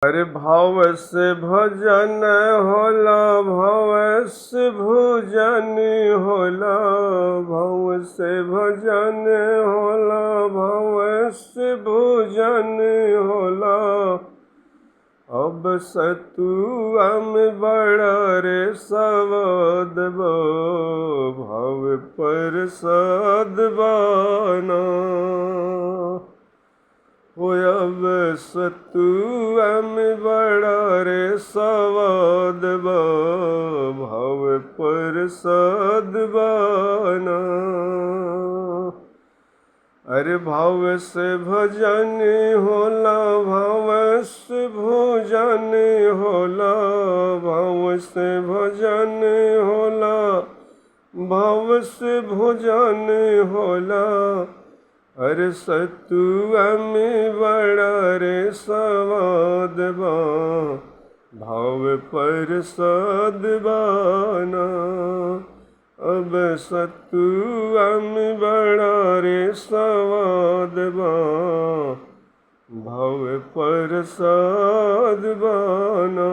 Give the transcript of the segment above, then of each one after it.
अरे भाव से भजन होला, भाव से भोजन होला, भाव से भजन होला, भाव से भोजन होला। अब सतुआ में बड़ा रे सवाद बा, भाव पर साद बाना। अब सतुआ में बड़ा रे सवाद बा, भाव पर साद बाना। अरे भाव से भजन होला, भाव से भोजन होला, भाव से भजन होला, भाव से भोजन होला। अरे सतुआ में बड़ा रे सवाद बा, भाव पर साद बाना। अब सतुआ में बड़ा रे सवाद बा, भाव पर साद बाना।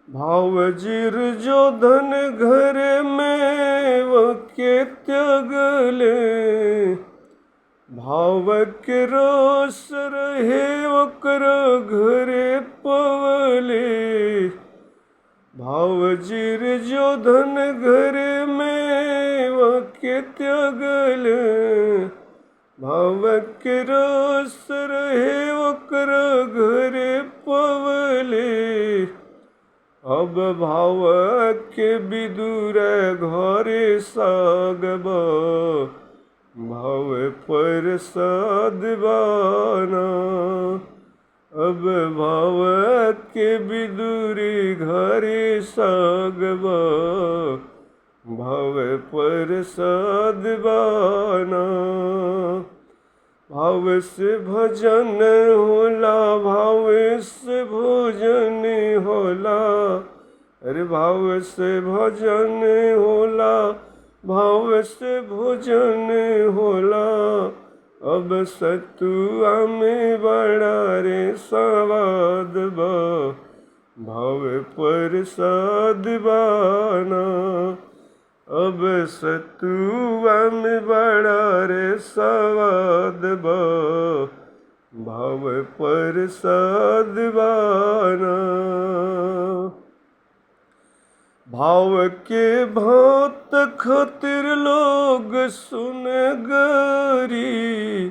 भाव जिर जो धन घर में वके त्यागले, भाव के रोस रहे वकर घरे पवले। भाव जिर जो धन घर में वके त्यागले, भाव के रोस रहे वकर घरे पवले। अब भाव के विदुर घरे सागबा, भाव पर साद बाना। अब भाव के विदुरी घरे सागबा, भाव पर साद बाना। भाव से भजन होला, भाव से भोजन होला। अरे भाव से भजन होला, भाव से भोजन होला। अब सतुआ में बड़ा रे सवाद बा, भाव पर साद बाना। अब सतुआ में बड़ा रे सवाद बा, भाव पर साद बाना। भाव के भात खातिर लोग सुन गरी,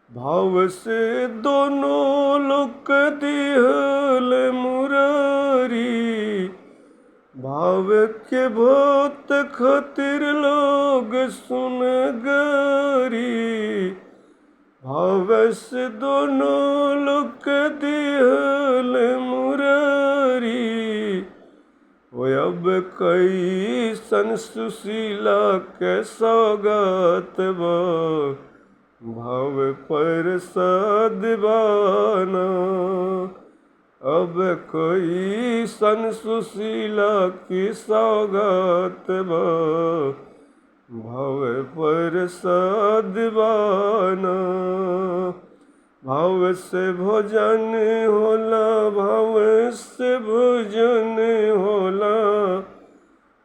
भाव से दोनों लोग दिहल मुरारी। भाव के भात खातिर लोग सुन गरी, भाव से दोनों लोग दिहल मुरारी। अब कई सन सुशीला के सौगात बा, भाव पर साद बाना। अब कोई सन सुशीला की सौगात बा, भाव पर साद बाना। भाव से भोजन होला, भाव से भोजन होला,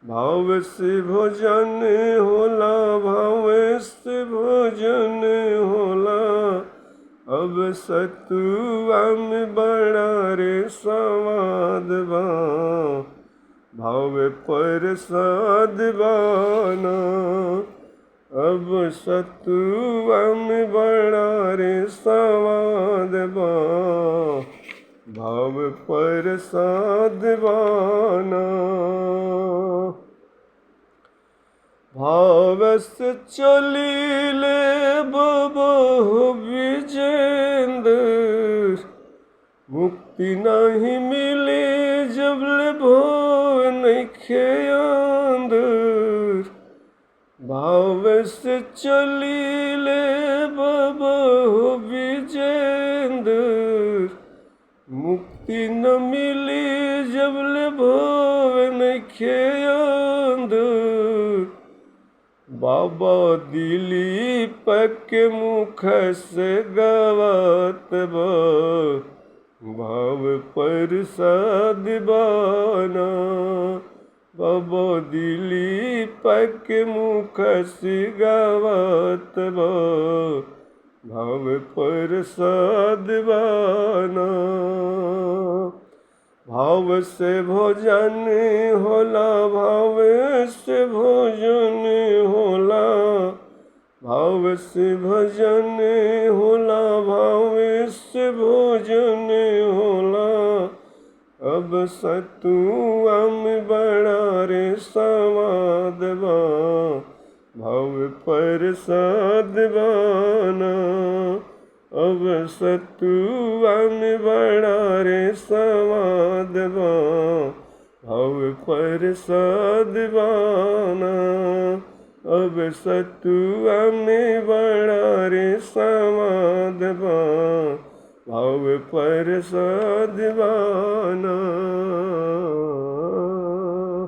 भाव से भोजन होला, भाव से भोजन होला। अब सतुआ में बड़ा रे सवाद बा, भाव पर साद बाना। अब सतुआ में बड़ा रे सवाद बा, भाव पर साद बाना। भाव से चलिले बबहु विजेंद्र, मुक्ति नहीं मिले जबले भव नइखे अंदर। भाव से चलिले बबहु विजेंद्र, मुक्ति न मिली जबले भव नइखे अंदर। बाबा दिलीप के मुख से गवत बा भाव प्रसाद बाना। बाबा दिलीप के मुख से गवत बा भाव प्रसाद बाना। भाव से भोजन होला भाव से भोजन होला भाव से भजन होला भाव से भोजन होला। अब सतुआ में बड़ा रे स्वाद बा भाव प्रसाद बाना। अब सतुआ में बड़ा रे स्वाद बा भाव प्रसाद बाना। अब सतुआ में बड़ा रे स्वाद बा भाव प्रसाद बाना।